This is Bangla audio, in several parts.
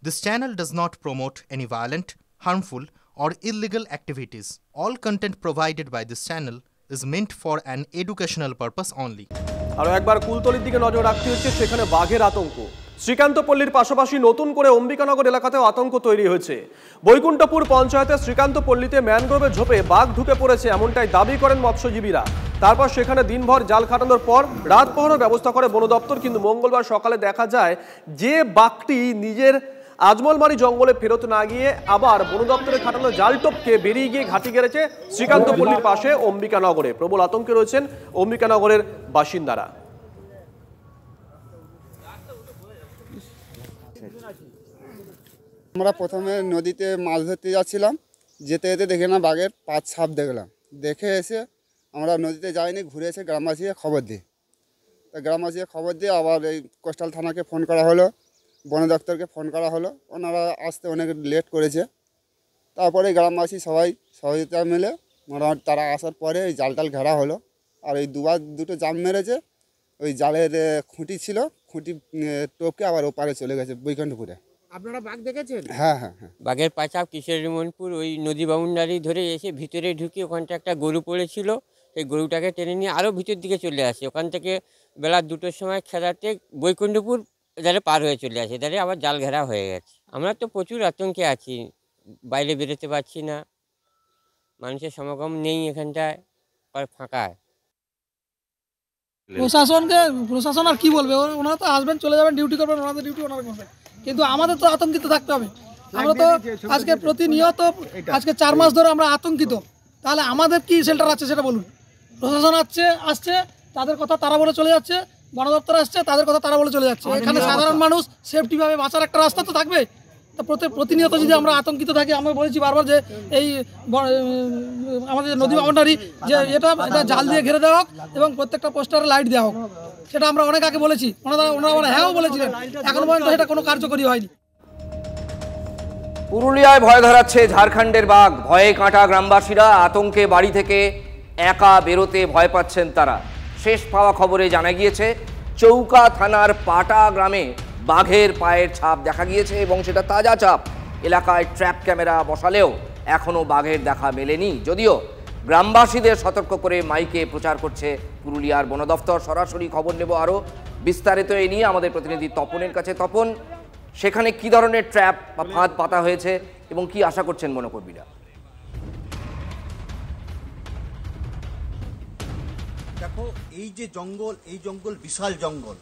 This channel does not promote any violent, harmful, or illegal activities. All content provided by this channel is meant for an educational purpose only. আরও একবার কুলতলির দিকে নজর রাখতে হচ্ছে, সেখানে বাঘের আতঙ্ক। শ্রীকান্তপল্লীর পাশাপাশি নতুন করে অম্বিকানগর এলাকাতেও আতঙ্ক তৈরি হয়েছে। বৈকুণ্ঠপুর পঞ্চায়েতের শ্রীকান্তপল্লীতে ম্যানগ্রোভের ঝোপে বাঘ ঢুকে পড়েছে, এমনটাই দাবি করেন মৎস্যজীবীরা। তারপর সেখানে দিনভর জাল খাটানোর পর রাত প্রহরের ব্যবস্থা করে বন দপ্তর, কিন্তু মঙ্গলবার সকালে দেখা যায় যে বাঘটি নিজের আজমলমারি জঙ্গলে ফেরত না গিয়ে আবার বন দপ্তরে খাটানো জাল টপকে বেরিয়ে গিয়ে ঘাঁটি গেড়েছে শ্রীকান্তপল্লীর পাশে অম্বিকানগরে। প্রবল আতঙ্কে রয়েছেন অম্বিকানগরের বাসিন্দারা। আমরা প্রথমে নদীতে মাছ ধরতে যাচ্ছিলাম, যেতে যেতে দেখে না বাঘের 5 সাপ দেখলাম। দেখে এসে আমরা নদীতে যাইনি, ঘুরে এসে গ্রামবাসীকে খবর দিই। তা গ্রামবাসীকে খবর দিয়ে আবার এই কোস্টাল থানাকে ফোন করা হলো, বন দপ্তরকে ফোন করা হলো। ওনারা আসতে অনেক লেট করেছে। তারপরে গ্রামবাসী সবাই সহযোগিতা মিলে মোটামুটি তারা আসার পরে এই জাল টাল ঘেরা হলো। আর এই দুটো জাম মেরেছে। ওই জালের খুঁটি ছিল, খুঁটি টপকে আবার ওপারে চলে গেছে বৈকুণ্ঠপুরে। আপনারা বাঘ দেখেছেন? হ্যাঁ হ্যাঁ হ্যাঁ। বাঘের পাচাপ কিশোরীমনপুর ওই নদী বাউন্ডারি ধরে এসে ভিতরে ঢুকে ওখানটা একটা গরু পড়েছিল, সেই গরুটাকে টেনে নিয়ে আরও ভিতর দিকে চলে আসে। ওখান থেকে বেলা 2টোর সময় খেলাতে বৈকুণ্ঠপুর এধারে পার হয়ে চলে আসে, এধারে আবার জাল ঘেরা হয়ে গেছে। আমরা তো প্রচুর আতঙ্কে আছি, বাইরে বেরোতে পারছি না, মানুষের সমাগম নেই এখানটায়, ফাঁকা। প্রশাসন আর কি বলবে, ওনারা তো আসবেন চলে যাবেন, ডিউটি করবেন, ওনাদের ডিউটি ওনারা করবেন, কিন্তু আমাদের তো আতঙ্কিত থাকতে হবে। আমরা তো আজকে প্রতিনিয়ত আজকে 4 মাস ধরে আমরা আতঙ্কিত। তাহলে আমাদের কি শেল্টার আছে সেটা বলুন। প্রশাসন আসছে তাদের কথা তারা বলে চলে যাচ্ছে, বন দপ্তর আসছে তাদের কথা তারা বলে চলে যাচ্ছে। এখানে সাধারণ মানুষ সেফটিভাবে বাঁচার একটা রাস্তা তো থাকবে। তা প্রতিনিয়ত যদি আমরা আতঙ্কিত থাকি, আমরা বলেছি বারবার যে এই আমাদের নদী বাউন্ডারি যে এটা জাল দিয়ে ঘিরে দেওয়া হোক এবং প্রত্যেকটা পোস্টারে লাইট দেওয়া হোক, সেটা আমরা অনেক আগে বলেছি। ওনারা হ্যাঁও বলেছিলেন, এখন পর্যন্ত সেটা কোনো কার্যকরী হয়নি। পুরুলিয়ায় ভয় ধরাচ্ছে ঝাড়খণ্ডের বাঘ। ভয়ে কাঁটা গ্রামবাসীরা, আতঙ্কে বাড়ি থেকে একা বেরোতে ভয় পাচ্ছেন তারা। শেষ পাওয়া খবরে জানা গিয়েছে চৌকা থানার পাটা গ্রামে বাঘের পায়ের ছাপ দেখা গিয়েছে এবং সেটা তাজা ছাপ। এলাকায় ট্র্যাপ ক্যামেরা বসালেও এখনও বাঘের দেখা মেলেনি, যদিও গ্রামবাসীদের সতর্ক করে মাইকে প্রচার করছে পুরুলিয়ার বন দপ্তর। সরাসরি খবর নেব আরও বিস্তারিত এ নিয়ে আমাদের প্রতিনিধি তপনের কাছে। তপন, সেখানে কি ধরনের ট্র্যাপ বা ফাঁদ পাতা হয়েছে এবং কি আশা করছেন বনকর্মীরা? দেখো, এই যে জঙ্গল, এই জঙ্গল বিশাল জঙ্গল।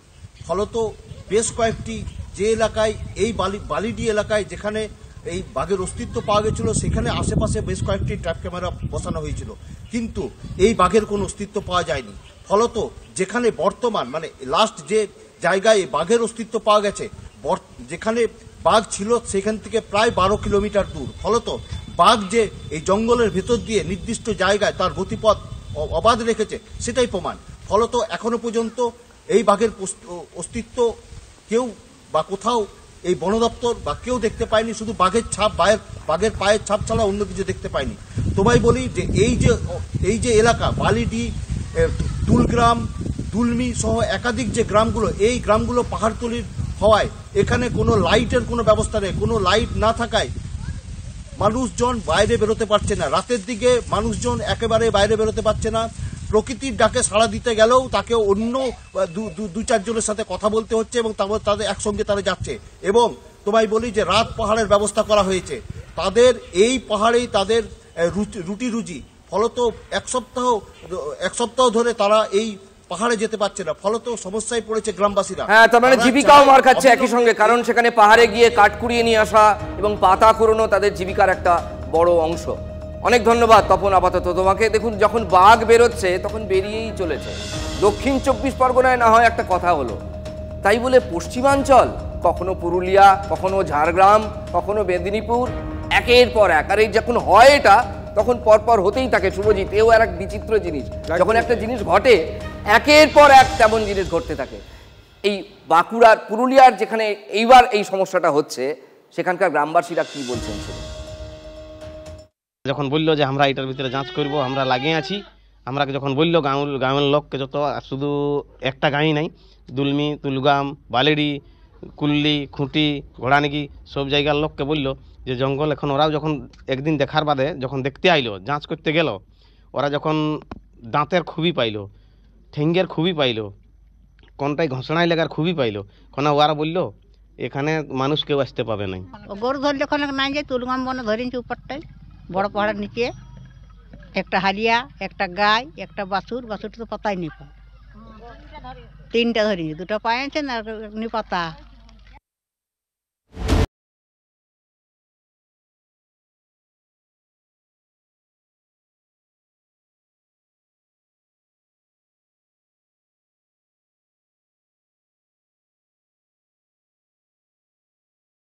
ফলত বেশ কয়েকটি যে এলাকায় এই বালিডি এলাকায় যেখানে এই বাঘের অস্তিত্ব পাওয়া গেছিল, সেখানে আশেপাশে বেশ কয়েকটি ট্র্যাপ ক্যামেরা বসানো হয়েছিল, কিন্তু এই বাঘের কোনো অস্তিত্ব পাওয়া যায়নি। ফলত যেখানে বর্তমান মানে লাস্ট যে জায়গায় বাঘের অস্তিত্ব পাওয়া গেছে, যেখানে বাঘ ছিল সেখান থেকে প্রায় 12 কিলোমিটার দূর। ফলত বাঘ যে এই জঙ্গলের ভেতর দিয়ে নির্দিষ্ট জায়গায় তার গতিপথ অবাধ রেখেছে সেটাই প্রমাণ। ফলত এখনো পর্যন্ত এই বাঘের অস্তিত্ব কেউ বা কোথাও এই বন দপ্তর বা কেউ দেখতে পায়নি। শুধু বাঘের ছাপ, বাঘের পায়ের ছাপ ছাড়া অন্য কিছু দেখতে পায়নি। তোমায় বলি যে এই যে এলাকা বালিডি, তুলগ্রাম, দুলমি সহ একাধিক যে গ্রামগুলো, এই গ্রামগুলো পাহাড়তলির হওয়ায় এখানে কোনো লাইটের কোনো ব্যবস্থা নেই। কোনো লাইট না থাকায় মানুষজন বাইরে বেরোতে পারছে না। রাতের দিকে মানুষজন একেবারে বাইরে বেরোতে পারছে না। প্রকৃতির ডাকে সাড়া দিতে গেলেও তাকে অন্য 2-4 জনের সাথে কথা বলতে হচ্ছে এবং তারপর তাদের একসঙ্গে তারা যাচ্ছে। এবং তোমায় বলি যে রাত পাহাড়ের ব্যবস্থা করা হয়েছে তাদের, এই পাহাড়েই তাদের রুটি রুজি। ফলত এক সপ্তাহ ধরে তারা এই পাহাড়ে যেতে পারছে না, ফলত সমস্যায় পড়েছে গ্রামবাসীরা। হ্যাঁ, তার মানে জীবিকাও মার খাচ্ছে একই সঙ্গে, কারণ সেখানে পাহাড়ে গিয়ে কাঠ কুড়িয়ে নিয়ে আসা এবং পাতা কুড়োনো তাদের জীবিকার একটা বড় অংশ। অনেক ধন্যবাদ তপন আপাতত তোমাকে। দেখুন, যখন বাঘ বেরোচ্ছে তখন বেরিয়েই চলেছে। দক্ষিণ 24 পরগনায় না হয় একটা কথা হলো, তাই বলে পশ্চিমাঞ্চল, কখনো পুরুলিয়া, কখনো ঝাড়গ্রাম, কখনো মেদিনীপুর, একের পর এক। আর এই যখন হয় এটা, তখন পরপর হতেই থাকে। শুভজিৎ, এও আর এক বিচিত্র জিনিস, যখন একটা জিনিস ঘটে একের পর এক তেমন জিনিস ঘটতে থাকে। এই বাঁকুড়ার, পুরুলিয়ার যেখানে এইবার এই সমস্যাটা হচ্ছে, সেখানকার গ্রামবাসীরা কি বলছেন? যখন বললো যে আমরা এটার ভিতরে যাঁচ করব, আমরা লাগিয়ে আছি, আমরা যখন বললো গ্রামের লোককে, যত শুধু একটা গাঁই নাই, দুলমি, তুলগাম, বালেডি, কুল্লি খুঁটি ঘোড়ানিকি সব জায়গার লোককে বললো যে জঙ্গল এখন ওরাও যখন একদিন দেখার বাদে যখন দেখতে আইলো যাঁচ করতে গেল, ওরা যখন দাঁতের খুবই পাইলো, ঠেঙ্গের খুবই পাইলো, কোনটাই ঘষণায় লেগার খুবই পাইলো, কোনা ওরা বললো এখানে মানুষ কেউ আসতে পাবে নাই। গরু ধরলে ওখানে নাই যায় তুলগাম বনে ধরেছি উপরটাই বড় পাহাড়ের নিচে একটা হালিয়া, একটা গাই, একটা বাছুর, বাছুরটা তো পাতাই নেই, 3টা ধরেছি, 2টা পায়েছে না পাতা।